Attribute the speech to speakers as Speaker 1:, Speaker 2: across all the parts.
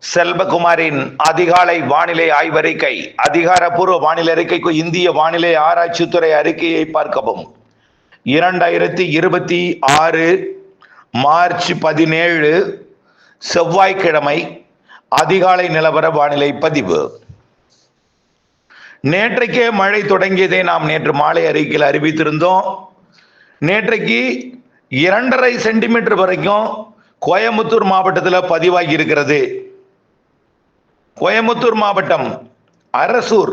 Speaker 1: செல்வகுமாரின் அதிகாலை வானிலை ஆய்வறிக்கை. அதிகாரப்பூர்வ வானிலை அறிக்கைக்கு இந்திய வானிலை ஆராய்ச்சித்துறை அறிக்கையை பார்க்கவும். 2026 மார்ச் 17 செவ்வாய்க்கிழமை அதிகாலை நிலவர வானிலை பதிவு. நேற்றைக்கே மழை தொடங்கியதை நாம் நேற்று மாலை அறிக்கையில் அறிவித்திருந்தோம். நேற்றைக்கு 2.5 சென்டிமீட்டர் வரைக்கும் கோயம்புத்தூர் மாவட்டத்தில் பதிவாகி இருக்கிறது. கோயம்புத்தூர் மாவட்டம் அரசூர்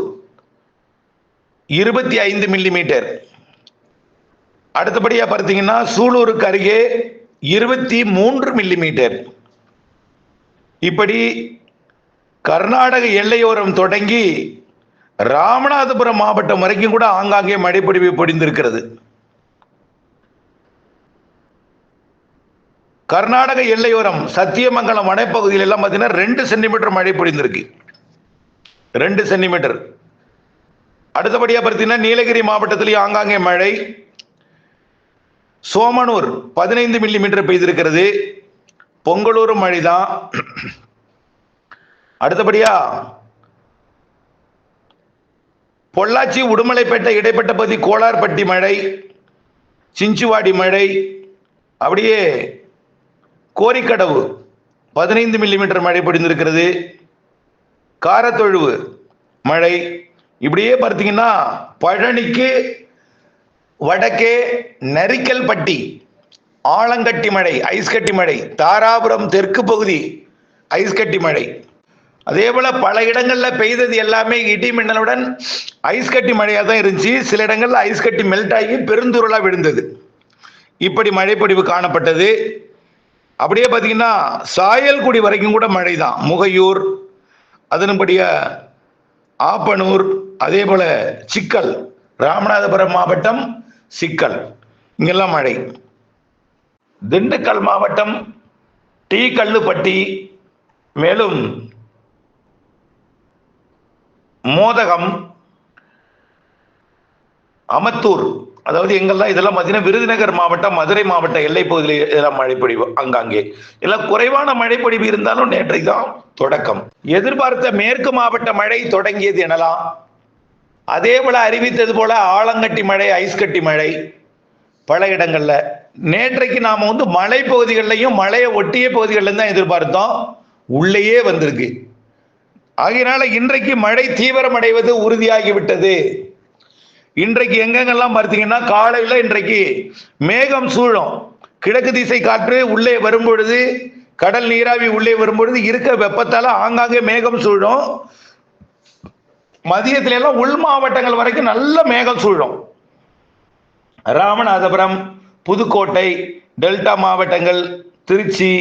Speaker 1: 25 மில்லிமீட்டர். அடுத்தபடியா பார்த்தீங்கன்னா சூலூருக்கு அருகே 23 மில்லிமீட்டர். இப்படி கர்நாடக எல்லையோரம் தொடங்கி ராமநாதபுரம் மாவட்டம் வரைக்கும் கூட ஆங்காங்கே மழைப்பொழிவு பொழிந்திருக்கிறது. கர்நாடக எல்லையோரம் சத்தியமங்கலம் வனப்பகுதியில் எல்லாம் பார்த்தீங்கன்னா 2 சென்டிமீட்டர் மழை பொழிந்திருக்கு. 2 சென்டிமீட்டர். அடுத்தபடியாக பார்த்தீங்கன்னா நீலகிரி மாவட்டத்திலேயே ஆங்காங்கே மழை. சோமனூர் 15 மில்லிமீட்டர் பெய்திருக்கிறது. பொங்கலூரும் மழை தான். அடுத்தபடியா பொள்ளாச்சி உடுமலைப்பேட்டை இடைப்பட்ட பகுதி கோளார்பட்டி மழை, சிஞ்சுவாடி மழை, அப்படியே கோரிக்கடவு 15 மில்லிமீட்டர் மழை பொழிந்திருக்கிறது. காரத்தொழுவு மழை. இப்படியே பார்த்தீங்கன்னா பழனிக்கு வடக்கே நரிக்கல்பட்டி ஆலங்கட்டி மழை, ஐஸ்கட்டி மழை. தாராபுரம் தெற்கு பகுதி ஐஸ்கட்டி மழை. அதே போல பல இடங்களில் பெய்தது எல்லாமே இடி மின்னலுடன் ஐஸ்கட்டி மழையாக தான் இருந்துச்சு. சில இடங்களில் ஐஸ்கட்டி மெல்ட் ஆகி பெருந்துருளாக விழுந்தது. இப்படி மழைப்பொழிவு காணப்பட்டது. அப்படியே பார்த்தீங்கன்னா சாயல்குடி வரைக்கும் கூட மழை தான். முகையூர், அதன்படிய ஆப்பனூர், அதே போல சிக்கல், ராமநாதபுரம் மாவட்டம் சிக்கல், இங்கெல்லாம் மழை. திண்டுக்கல் மாவட்டம் டி கல்லுப்பட்டி, மேலும் மோதகம், அமத்தூர், அதாவது எங்கெல்லாம் இதெல்லாம் பார்த்தீங்கன்னா விருதுநகர் மாவட்டம், மதுரை மாவட்ட எல்லை பகுதியில் இதெல்லாம் மழைப்பொழிவு. அங்காங்கே எல்லாம் குறைவான மழைப்பொழிவு இருந்தாலும் நேற்றைக்கு தான் தொடக்கம். எதிர்பார்த்த மேற்கு மாவட்ட மழை தொடங்கியது எனலாம். அதே போல அறிவித்தது போல ஆலங்கட்டி மழை, ஐஸ்கட்டி மழை பல இடங்கள்ல. நேற்றைக்கு நாம மலை பகுதிகளிலையும் மழையை ஒட்டிய பகுதிகளில் தான் எதிர்பார்த்தோம். உள்ளேயே வந்திருக்கு. ஆகையினால இன்றைக்கு மழை தீவிரமடைவது உறுதியாகிவிட்டது. இன்றைக்கு எங்கெங்கெல்லாம் பார்த்தீங்கன்னா காலையில் இன்றைக்கு மேகம் சூழும். கிழக்கு திசை காற்று உள்ளே வரும்பொழுது, கடல் நீராவி உள்ளே வரும்பொழுது இருக்க வெப்பத்தால ஆங்காங்கே மேகம் சூழும். மதியத்தில எல்லாம் உள் மாவட்டங்கள் வரைக்கும் நல்ல மேகம் சூழும். ராமநாதபுரம், புதுக்கோட்டை, டெல்டா மாவட்டங்கள், திருச்சி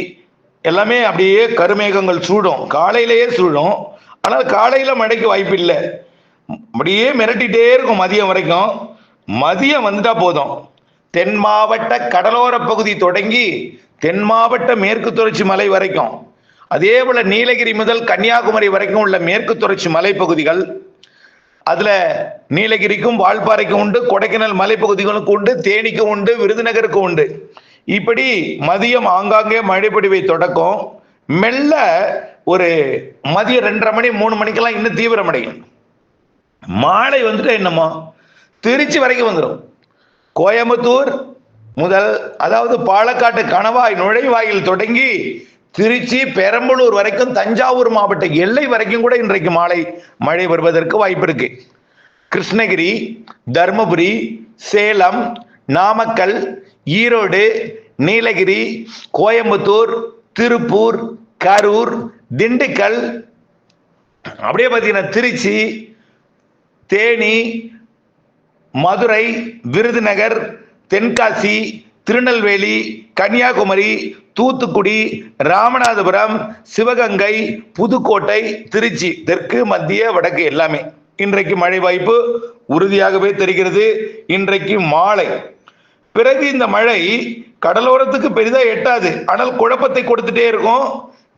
Speaker 1: எல்லாமே அப்படியே கருமேகங்கள் சூழும். காலையிலேயே சூழும். ஆனால் காலையில மழைக்கு வாய்ப்பு இல்லை. அப்படியே மிரட்டிட்டே இருக்கும் மதியம் வரைக்கும். மதியம் வந்துட்டா போதும். தென் மாவட்ட கடலோர பகுதி தொடங்கி தென் மாவட்ட மேற்கு தொடர்ச்சி மலை வரைக்கும், அதே போல நீலகிரி முதல் கன்னியாகுமரி வரைக்கும் உள்ள மேற்கு தொடர்ச்சி மலைப்பகுதிகள், அதுல நீலகிரிக்கும் வால்பாறைக்கும் உண்டு, கொடைக்கானல் மலைப்பகுதிகளுக்கும் உண்டு, தேனிக்கும் உண்டு, விருதுநகருக்கும் உண்டு. இப்படி மதியம் ஆங்காங்கே மழைப்பொழிவை தொடக்கும். மெல்ல ஒரு மதியம் 2:30 மணி 3 மணிக்கெல்லாம் இன்னும் தீவிரமடையும். மாலை வந்துட்டு என்னமோ திருச்சி வரைக்கும் வந்துடும். கோயம்புத்தூர் முதல், அதாவது பாலக்காட்டு கணவாய் நுழைவாயில் தொடங்கி திருச்சி, பெரம்பலூர் வரைக்கும், தஞ்சாவூர் மாவட்ட எல்லை வரைக்கும் கூட இன்றைக்கு மாலை மழை வருவதற்கு வாய்ப்பு இருக்கு. கிருஷ்ணகிரி, தர்மபுரி, சேலம், நாமக்கல், ஈரோடு, நீலகிரி, கோயம்புத்தூர், திருப்பூர், கரூர், திண்டுக்கல், அப்படியே பார்த்தீங்கன்னா திருச்சி, தேனி, மதுரை, விருதுநகர், தென்காசி, திருநெல்வேலி, கன்னியாகுமரி, தூத்துக்குடி, ராமநாதபுரம், சிவகங்கை, புதுக்கோட்டை, திருச்சி, தெற்கு, மத்திய, வடக்கு எல்லாமே இன்றைக்கு மழை வாய்ப்பு உறுதியாகவே தெரிகிறது. இன்றைக்கு மாலை பிறகு இந்த மழை கடலோரத்துக்கு பெரிதா எட்டாது. ஆனால் குழப்பத்தை கொடுத்துட்டே இருக்கும்.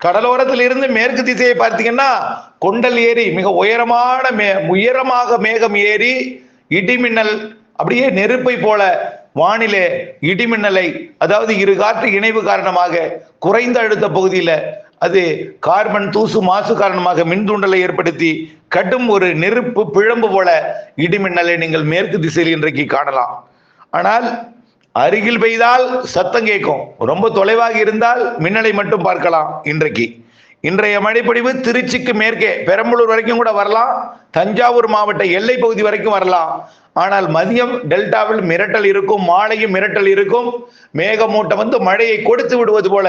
Speaker 1: கடலோரத்தில் இருந்து மேற்கு திசையை பார்த்தீங்கன்னா கொண்டல் ஏரி மிக உயரமாக மேகம் ஏறி இடிமின்னல், அப்படியே நெருப்பை போல வானிலை இடிமின்னலை, அதாவது இரு காற்று இணைவு காரணமாக குறைந்த அழுத்த பகுதியில் அது கார்பன் தூசு மாசு காரணமாக மின்தூண்டலை ஏற்படுத்தி கடும் ஒரு நெருப்பு பிழம்பு போல இடிமின்னலை நீங்கள் மேற்கு திசையில் இன்றைக்கு காணலாம். ஆனால் அருகில் பெய்தால் சத்தம் கேட்கும், ரொம்ப தொலைவாக இருந்தால் மின்னலை மட்டும் பார்க்கலாம். இன்றைய மழைப்பொழிவு திருச்சிக்கு மேற்கே பெரம்பலூர் வரைக்கும் கூட வரலாம், தஞ்சாவூர் மாவட்ட எல்லை பகுதி வரைக்கும் வரலாம். ஆனால் மதியம் டெல்டாவில் மிரட்டல் இருக்கும், மாலையும் மிரட்டல் இருக்கும். மேகமூட்டம் வந்து மழையை கொடுத்து விடுவது போல.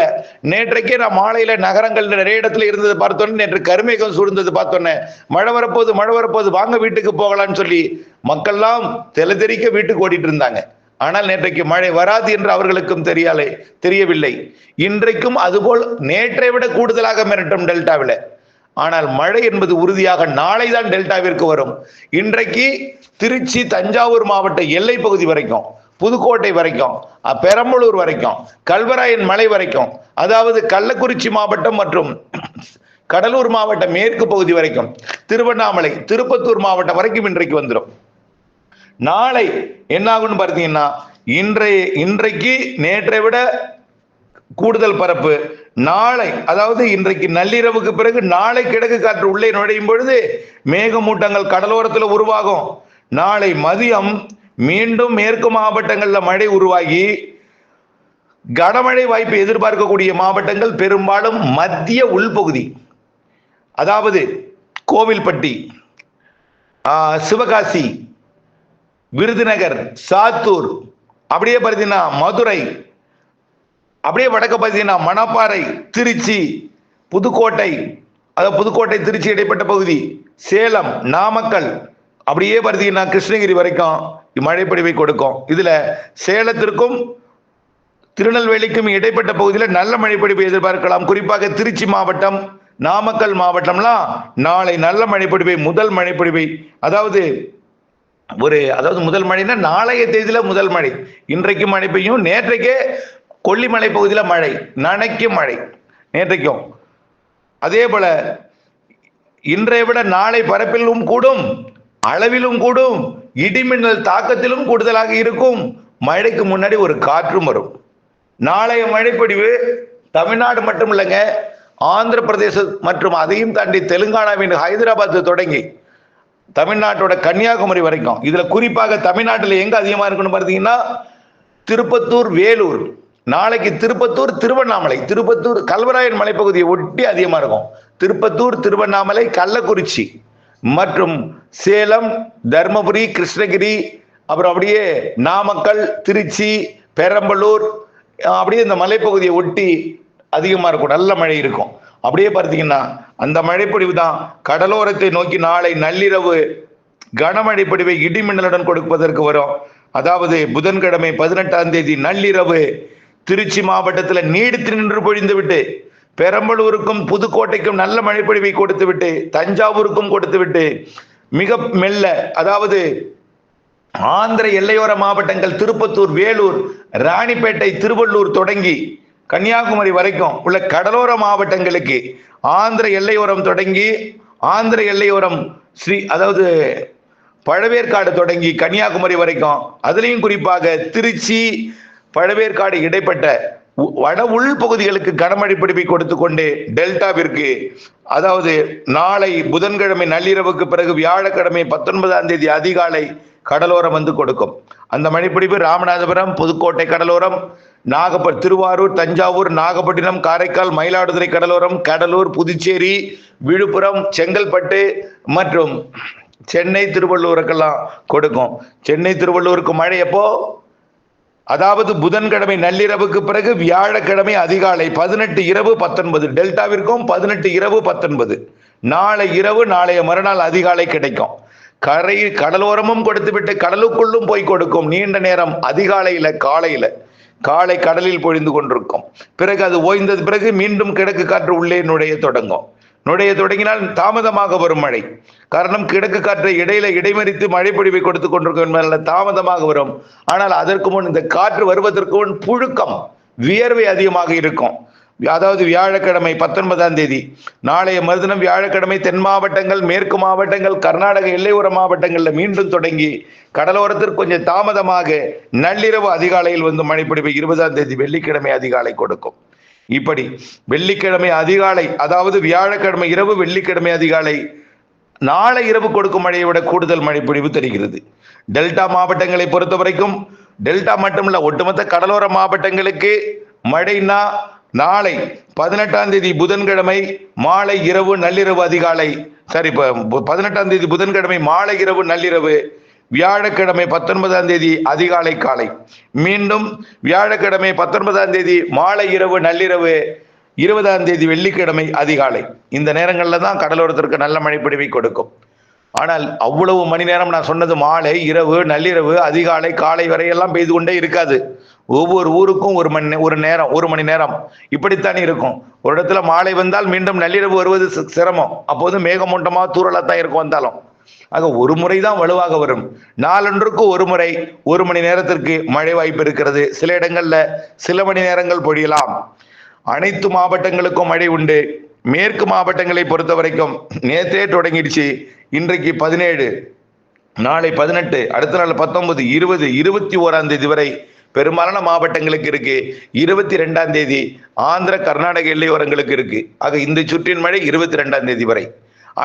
Speaker 1: நேற்றைக்கே நான் மாலையில நகரங்கள் நிறைய இடத்துல இருந்தது பார்த்தோன்னே, நேற்று கருமேகம் சூழ்ந்தது பார்த்தோன்னே, மழை வரப்போகுது வாங்க வீட்டுக்கு போகலான்னு சொல்லி மக்கள்லாம் தெளிதெறிக்க வீட்டுக்கு ஓடிட்டு இருந்தாங்க. ஆனால் நேற்றைக்கு மழை வராது என்று அவர்களுக்கும் தெரியவில்லை. இன்றைக்கும் அதுபோல் நேற்றை விட கூடுதலாக மிரட்டும் டெல்டாவில். ஆனால் மழை என்பது உறுதியாக நாளை தான் டெல்டாவிற்கு வரும். இன்றைக்கு திருச்சி தஞ்சாவூர் மாவட்ட எல்லை பகுதி வரைக்கும், புதுக்கோட்டை வரைக்கும், பெரம்பலூர் வரைக்கும், கல்வராயன் மலை வரைக்கும், அதாவது கள்ளக்குறிச்சி மாவட்டம் மற்றும் கடலூர் மாவட்ட மேற்கு பகுதி வரைக்கும், திருவண்ணாமலை திருப்பத்தூர் மாவட்டம் வரைக்கும் இன்றைக்கு வந்துடும். நாளை என்ன ஆகும்னு பார்த்தீங்கன்னா, இன்றைக்கு நேற்றை விட கூடுதல் பரப்பு. நாளை அதாவது இன்றைக்கு நள்ளிரவுக்கு பிறகு நாளை கிழக்கு காற்று உள்ளே நுழையும் பொழுது மேகமூட்டங்கள் கடலோரத்தில் உருவாகும். நாளை மதியம் மீண்டும் மேற்கு மாவட்டங்களில் மழை உருவாகி கனமழை வாய்ப்பு எதிர்பார்க்கக்கூடிய மாவட்டங்கள் பெரும்பாலும் மத்திய உள்பகுதி, அதாவது கோவில்பட்டி, சிவகாசி, விருதுநகர், சாத்தூர், அப்படியே பார்த்தீங்கன்னா மதுரை, அப்படியே வடக்க பார்த்தீங்கன்னா மணப்பாறை, திருச்சி, புதுக்கோட்டை, அதாவது புதுக்கோட்டை திருச்சி இடைப்பட்ட பகுதி, சேலம், நாமக்கல், அப்படியே பார்த்தீங்கன்னா கிருஷ்ணகிரி வரைக்கும் மழைப்பொழிவை கொடுக்கும். இதுல சேலத்திற்கும் திருநெல்வேலிக்கும் இடைப்பட்ட பகுதியில் நல்ல மழைப்பொழிவை எதிர்பார்க்கலாம். குறிப்பாக திருச்சி மாவட்டம், நாமக்கல் மாவட்டம்லாம் நாளை நல்ல மழைப்பொழிவை, முதல் மழைப்பொழிவை, அதாவது முதல் மழைன்னா நாளைய தேதியில முதல் மழை. இன்றைக்கு மழை பெய்யும். நேற்றைக்கே கொல்லிமலை பகுதியில் மழை, நனைக்கும் மழை நேற்றைக்கும். அதே போல இன்றைய விட நாளை பரப்பிலும் கூடும், அளவிலும் கூடும், இடிமின்னல் தாக்கத்திலும் கூடுதலாக இருக்கும். மழைக்கு முன்னாடி ஒரு காற்றும் வரும். நாளைய மழைப்பொழிவு தமிழ்நாடு மட்டும் இல்லைங்க, ஆந்திர பிரதேசம் மற்றும் அதையும் தாண்டி தெலுங்கானாவின் ஹைதராபாத் தொடங்கி தமிழ்நாட்டோட கன்னியாகுமரி வரைக்கும். இதுல குறிப்பாக தமிழ்நாட்டில் எங்க அதிகமா இருக்குன்னு பார்த்தீங்கன்னா திருப்பத்தூர், வேலூர். நாளைக்கு திருப்பத்தூர், திருவண்ணாமலை, திருப்பத்தூர் கல்வராயன் மலைப்பகுதியை ஒட்டி அதிகமா இருக்கும். திருப்பத்தூர், திருவண்ணாமலை, கள்ளக்குறிச்சி மற்றும் சேலம், தர்மபுரி, கிருஷ்ணகிரி, அப்புறம் அப்படியே நாமக்கல், திருச்சி, பெரம்பலூர், அப்படியே இந்த மலைப்பகுதியை ஒட்டி அதிகமா இருக்கும், நல்ல மழை இருக்கும். அப்படியே பார்த்தீங்கன்னா அந்த மழைப்பொழிவு தான் கடலோரத்தை நோக்கி நாளை நள்ளிரவு கனமழை பொழிவை இடிமின்னலுடன் கொடுப்பதற்கு வரும். அதாவது புதன்கிழமை 18ஆம் தேதி நள்ளிரவு திருச்சி மாவட்டத்தில் நீடித்து நின்று பொழிந்து விட்டு, பெரம்பலூருக்கும் புதுக்கோட்டைக்கும் நல்ல மழைப்பொழிவை கொடுத்து விட்டு, தஞ்சாவூருக்கும் கொடுத்து விட்டு, மிக மெல்ல, அதாவது ஆந்திர எல்லையோர மாவட்டங்கள் திருப்பத்தூர், வேலூர், ராணிப்பேட்டை, திருவள்ளூர் தொடங்கி கன்னியாகுமரி வரைக்கும் உள்ள கடலோர மாவட்டங்களுக்கு, ஆந்திர எல்லையோரம் தொடங்கி ஆந்திர எல்லையோரம் அதாவது பழவேற்காடு தொடங்கி கன்னியாகுமரி வரைக்கும், அதுலேயும் குறிப்பாக திருச்சி, பழவேற்காடு இடைப்பட்ட வட உள் பகுதிகளுக்கு கனமழை பிடிப்பை கொடுத்து கொண்டு டெல்டாவிற்கு, அதாவது நாளை புதன்கிழமை நள்ளிரவுக்கு பிறகு வியாழக்கிழமை 19ஆம் தேதி அதிகாலை கடலோரம் வந்து கொடுக்கும். அந்த மழைப்பிடிப்பு ராமநாதபுரம், புதுக்கோட்டை கடலோரம், திருவாரூர், தஞ்சாவூர், நாகப்பட்டினம், காரைக்கால், மயிலாடுதுறை கடலோரம், கடலூர், புதுச்சேரி, விழுப்புரம், செங்கல்பட்டு மற்றும் சென்னை, திருவள்ளூருக்கெல்லாம் கொடுக்கும். சென்னை, திருவள்ளூருக்கு மழை எப்போ? அதாவது புதன்கிழமை நள்ளிரவுக்கு பிறகு வியாழக்கிழமை அதிகாலை 18 இரவு 19, டெல்டாவிற்கும் 18 இரவு 19, நாளை இரவு நாளைய மறுநாள் அதிகாலை கிடைக்கும். கடலோரமும் கொடுத்து விட்டு கடலுக்குள்ளும் போய் கொடுக்கும். நீண்ட நேரம் அதிகாலையில காலை கடலில் பொழிந்து கொண்டிருக்கும். பிறகு அது ஓய்ந்தது பிறகு மீண்டும் கிழக்கு காற்று உள்ளே நுழைய தொடங்கினால் தாமதமாக வரும் மழை. காரணம், கிழக்கு காற்றை இடைமறித்து மழை பொழிவை கொடுத்து கொண்டிருக்கும், தாமதமாக வரும். ஆனால் அதற்கு முன் இந்த காற்று வருவதற்கு முன் புழுக்கம், வியர்வை அதிகமாக இருக்கும். அதாவது வியாழக்கிழமை 19ஆம் தேதி, நாளைய மறுதினம் வியாழக்கிழமை தென் மாவட்டங்கள், மேற்கு மாவட்டங்கள், கர்நாடக எல்லையோர மாவட்டங்கள்ல மீண்டும் தொடங்கி கடலோரத்திற்கு கொஞ்சம் தாமதமாக நள்ளிரவு அதிகாலையில் வந்து மழைப்பொழிவை 20ஆம் தேதி வெள்ளிக்கிழமை அதிகாலை கொடுக்கும். இப்படி வெள்ளிக்கிழமை அதிகாலை, அதாவது வியாழக்கிழமை இரவு வெள்ளிக்கிழமை அதிகாலை, நாளை இரவு கொடுக்கும் மழையை விட கூடுதல் மழை பொழிவு தெரிகிறது. டெல்டா மாவட்டங்களை பொறுத்த வரைக்கும், டெல்டா மட்டுமல்ல ஒட்டுமொத்த கடலோர மாவட்டங்களுக்கு மழைனா நாளை 18ஆம் தேதி புதன்கிழமை மாலை இரவு நள்ளிரவு அதிகாலை, 18ஆம் தேதி புதன்கிழமை மாலை இரவு நள்ளிரவு, வியாழக்கிழமை 19ஆம் தேதி அதிகாலை காலை, மீண்டும் வியாழக்கிழமை 19ஆம் தேதி மாலை இரவு நள்ளிரவு, 20ஆம் தேதி வெள்ளிக்கிழமை அதிகாலை. இந்த நேரங்களில் தான் கடலோரத்திற்கு நல்ல மழைப்பொழிவை கொடுக்கும். ஆனால் அவ்வளவு மணி நேரம் நான் சொன்னது மாலை இரவு நள்ளிரவு அதிகாலை காலை வரையெல்லாம் பெய்து கொண்டே இருக்காது. ஒவ்வொரு ஊருக்கும் ஒரு மணி நேரம் இப்படித்தான் இருக்கும். ஒரு இடத்துல மாலை வந்தால் மீண்டும் நள்ளிரவு வருவது சிரமம். அப்போது மேகமூட்டமா தூறலா தான் இருக்கும் வந்தாலும். ஆக ஒரு முறை தான் வலுவாக வரும். நாளொன்றுக்கு ஒரு முறை 1 மணி நேரத்திற்கு மழை வாய்ப்பு இருக்கிறது. சில இடங்கள்ல சில மணி நேரங்கள் பொழியலாம். அனைத்து மாவட்டங்களுக்கும் மழை உண்டு. மேற்கு மாவட்டங்களை பொறுத்த வரைக்கும் நேற்றே தொடங்கிடுச்சு. இன்றைக்கு 17, நாளை 18, அடுத்த நாள் 19, 20, 21ஆம் தேதி வரை பெரும்பாலான மாவட்டங்களுக்கு இருக்கு. 22ஆம் தேதி ஆந்திர கர்நாடக எல்லையோரங்களுக்கு இருக்கு. ஆக இந்த சுற்றின் மழை 22ஆம் தேதி வரை.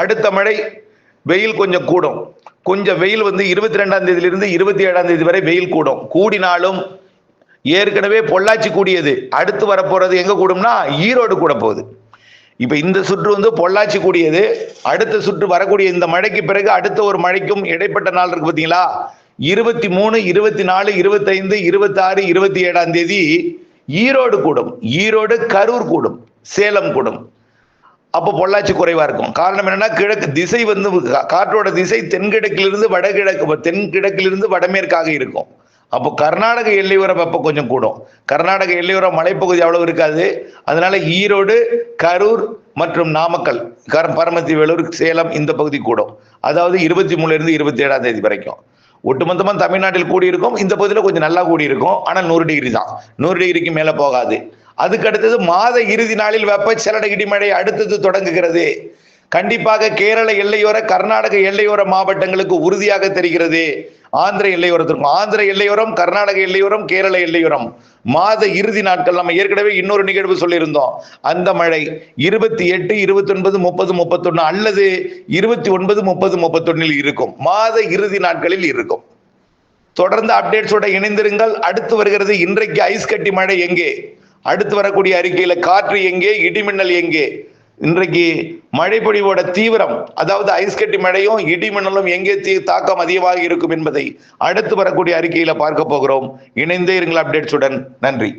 Speaker 1: அடுத்த மழை வெயில் கொஞ்சம் கூடும். கொஞ்சம் வெயில் 22ஆம் தேதியிலிருந்து 27ஆம் தேதி வரை வெயில் கூடும். கூடினாலும் ஏற்கனவே பொள்ளாச்சி கூடியது. அடுத்து வரப்போறது எங்க கூடும்னா ஈரோடு கூட போகுது. இப்ப இந்த சுற்று பொள்ளாச்சி கூடியது. அடுத்த சுற்று வரக்கூடிய இந்த மழைக்கு பிறகு அடுத்த ஒரு மழைக்கும் இடைப்பட்ட நாள் இருக்கு பாத்தீங்களா, 23, 24, 25, 26, 27ஆம் தேதி ஈரோடு கூடும். ஈரோடு, கரூர் கூடும், சேலம் கூடும். அப்போ பொள்ளாச்சி குறைவா இருக்கும். காரணம் என்னன்னா கிழக்கு திசை காற்றோட திசை தென்கிழக்கிலிருந்து வடகிழக்கு, தென்கிழக்கிலிருந்து வடமேற்காக இருக்கும். அப்போ கர்நாடக எல்லையோர வெப்பம் கொஞ்சம் கூடும். கர்நாடக எல்லையோர மலைப்பகுதி அவ்வளவு இருக்காது. அதனால ஈரோடு, கரூர் மற்றும் நாமக்கல், பரமத்தி, வேலூர், சேலம் இந்த பகுதி கூடும். அதாவது 23 இருந்து 27ஆம் தேதி வரைக்கும் ஒட்டுமொத்தமா தமிழ்நாட்டில் கூடியிருக்கும். இந்த பகுதியில் கொஞ்சம் நல்லா கூடியிருக்கும். ஆனால் 100 டிகிரி தான், 100 டிகிரிக்கு மேல போகாது. அதுக்கு அடுத்தது மாத இறுதி நாளில் வெப்பச்சலன இடிமழை அடுத்தது தொடங்குகிறது. கண்டிப்பாக கேரள எல்லையோர, கர்நாடக எல்லையோர மாவட்டங்களுக்கு உறுதியாக தெரிகிறது. ஆந்திர எல்லையோரத்திற்கும், ஆந்திர எல்லையோரம், கர்நாடக எல்லையோரம், கேரள எல்லையோரம் மாத இறுதி நாட்கள் நம்ம ஏற்கனவே இன்னொரு நிகழ்வு சொல்லியிருந்தோம். அந்த மழை 28, 29, 30, 31 அல்லது 29, 30, 31 இருக்கும். மாத இறுதி நாட்களில் இருக்கும். தொடர்ந்து அப்டேட்ஸோட இணைந்திருங்கள். அடுத்து வருகிறது இன்றைக்கு ஐஸ் கட்டி மழை எங்கே, அடுத்து வரக்கூடிய அறிக்கையில காற்று எங்கே, இடிமின்னல் எங்கே, இன்றைக்கு மழை பொழிவோட தீவிரம், அதாவது ஐஸ் கட்டி மழையும் இடிமின்னலும் எங்கே தாக்கம் அதிகமாக இருக்கும் என்பதை அடுத்து வரக்கூடிய அறிக்கையில பார்க்க போகிறோம். இணைந்தே இருங்கள் அப்டேட்ஸுடன். நன்றி.